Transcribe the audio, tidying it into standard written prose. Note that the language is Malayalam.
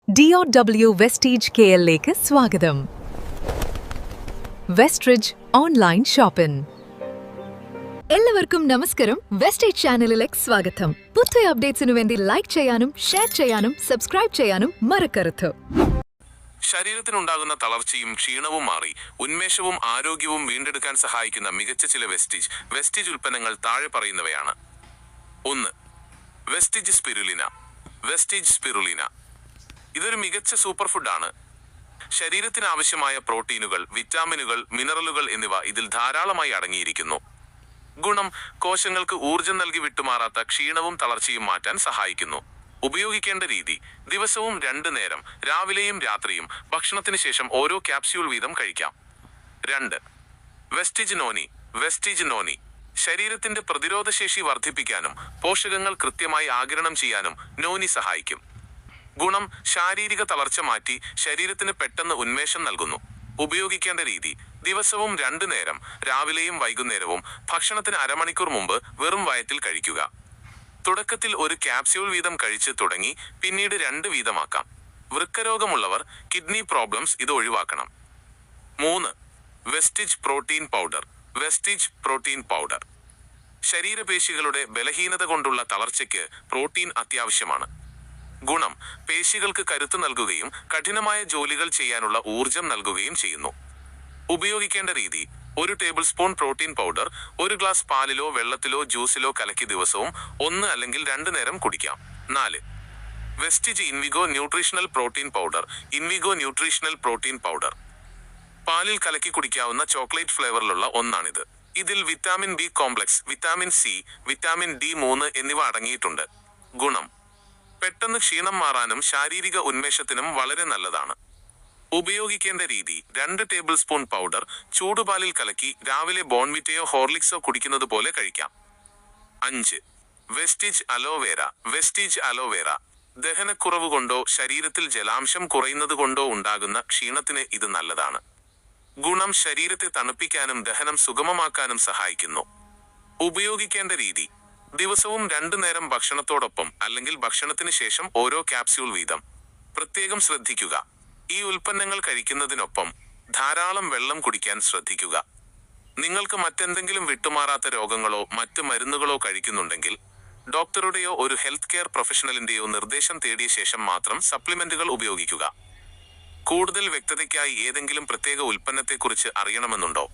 DOW വെസ്റ്റീജ് KLലേക്ക് സ്വാഗതം. വെസ്റ്റ്രിഡ്ജ് ഓൺലൈൻ ഷോപ്പിംഗ്. എല്ലാവർക്കും നമസ്കാരം. വെസ്റ്റീജ് ചാനലിലേക്ക് സ്വാഗതം. പുതിയ അപ്ഡേറ്റ്സിനു വേണ്ടി ലൈക്ക് ചെയ്യാനും ഷെയർ ചെയ്യാനും സബ്സ്ക്രൈബ് ചെയ്യാനും മറക്കരുത്. ശരീരത്തിനുണ്ടാകുന്ന തളർച്ചയും ക്ഷീണവും മാറി ഉന്മേഷവും ആരോഗ്യവും വീണ്ടെടുക്കാൻ സഹായിക്കുന്ന മികച്ച ചില വെസ്റ്റീജ് ഉൽപ്പന്നങ്ങൾ താഴെ പറയുന്നവയാണ്. 1. Vestige spirulina. ഇതൊരു മികച്ച സൂപ്പർ ഫുഡാണ്. ശരീരത്തിന് ആവശ്യമായ പ്രോട്ടീനുകൾ, വിറ്റാമിനുകൾ, മിനറലുകൾ എന്നിവ ഇതിൽ ധാരാളമായി അടങ്ങിയിരിക്കുന്നു. ഗുണം: കോശങ്ങൾക്ക് ഊർജം നൽകി വിട്ടുമാറാത്ത ക്ഷീണവും തളർച്ചയും മാറ്റാൻ സഹായിക്കുന്നു. ഉപയോഗിക്കേണ്ട രീതി: ദിവസവും 2 നേരം, രാവിലെയും രാത്രിയും, ഭക്ഷണത്തിന് ശേഷം ഓരോ ക്യാപ്സ്യൂൾ വീതം കഴിക്കാം. 2. Vestige noni. ശരീരത്തിന്റെ പ്രതിരോധശേഷി വർദ്ധിപ്പിക്കാനും പോഷകങ്ങൾ കൃത്യമായി ആഗിരണം ചെയ്യാനും നോനി സഹായിക്കും. ഗുണം: ശാരീരിക തളർച്ച മാറ്റി ശരീരത്തിന് പെട്ടെന്ന് ഉന്മേഷം നൽകുന്നു. ഉപയോഗിക്കേണ്ട രീതി: ദിവസവും 2 നേരം, രാവിലെയും വൈകുന്നേരവും, ഭക്ഷണത്തിന് അരമണിക്കൂർ മുമ്പ് വെറും വയറ്റിൽ കഴിക്കുക. തുടക്കത്തിൽ ഒരു ക്യാപ്സ്യൂൾ വീതം കഴിച്ച് തുടങ്ങി പിന്നീട് 2 വീതമാക്കാം. വൃക്കരോഗമുള്ളവർ, കിഡ്നി പ്രോബ്ലംസ് ഇത് ഒഴിവാക്കണം. 3. Vestige protein powder. ശരീരപേശികളുടെ ബലഹീനത കൊണ്ടുള്ള തളർച്ചയ്ക്ക് പ്രോട്ടീൻ അത്യാവശ്യമാണ്. ഗുണം: പേശികൾക്ക് കരുത്ത് നൽകുകയും കഠിനമായ ജോലികൾ ചെയ്യാനുള്ള ഊർജം നൽകുകയും ചെയ്യുന്നു. ഉപയോഗിക്കേണ്ട രീതി: 1 tablespoon protein powder 1 glass പാലിലോ വെള്ളത്തിലോ ജ്യൂസിലോ കലക്കി ദിവസവും 1 അല്ലെങ്കിൽ 2 നേരം കുടിക്കാം. 4. Vestige Invigo nutritional protein powder. പാലിൽ കലക്കി കുടിക്കാവുന്ന ചോക്ലേറ്റ് ഫ്ലേവറിലുള്ള ഒന്നാണിത്. ഇതിൽ vitamin B complex, vitamin C, vitamin D3 എന്നിവ അടങ്ങിയിട്ടുണ്ട്. ഗുണം: പെട്ടെന്ന് ക്ഷീണം മാറാനും ശാരീരിക ഉന്മേഷത്തിനും വളരെ നല്ലതാണ്. ഉപയോഗിക്കേണ്ട രീതി: 2 ടേബിൾ സ്പൂൺ പൗഡർ ചൂടുപാലിൽ കലക്കി രാവിലെ ബോൺവിറ്റയോ ഹോർലിക്സോ കുടിക്കുന്നത് പോലെ കഴിക്കാം. 5. Vestige aloe vera. ദഹനക്കുറവ് കൊണ്ടോ ശരീരത്തിൽ ജലാംശം കുറയുന്നത് കൊണ്ടോ ഉണ്ടാകുന്ന ക്ഷീണത്തിന് ഇത് നല്ലതാണ്. ഗുണം: ശരീരത്തെ തണുപ്പിക്കാനും ദഹനം സുഗമമാക്കാനും സഹായിക്കുന്നു. ഉപയോഗിക്കേണ്ട രീതി: ദിവസവും 2 നേരം ഭക്ഷണത്തോടൊപ്പം അല്ലെങ്കിൽ ഭക്ഷണത്തിന് ശേഷം ഓരോ ക്യാപ്സ്യൂൾ വീതം. പ്രത്യേകം ശ്രദ്ധിക്കുക: ഈ ഉൽപ്പന്നങ്ങൾ കഴിക്കുന്നതിനൊപ്പം ധാരാളം വെള്ളം കുടിക്കാൻ ശ്രദ്ധിക്കുക. നിങ്ങൾക്ക് മറ്റെന്തെങ്കിലും വിട്ടുമാറാത്ത രോഗങ്ങളോ മറ്റ് മരുന്നുകളോ കഴിക്കുന്നുണ്ടെങ്കിൽ ഡോക്ടറുടെയോ ഒരു ഹെൽത്ത് കെയർ പ്രൊഫഷണലിന്റെയോ നിർദ്ദേശം തേടിയ ശേഷം മാത്രം സപ്ലിമെന്റുകൾ ഉപയോഗിക്കുക. കൂടുതൽ വ്യക്തതയ്ക്കായി ഏതെങ്കിലും പ്രത്യേക ഉൽപ്പന്നത്തെക്കുറിച്ച് അറിയണമെന്നുണ്ടോ?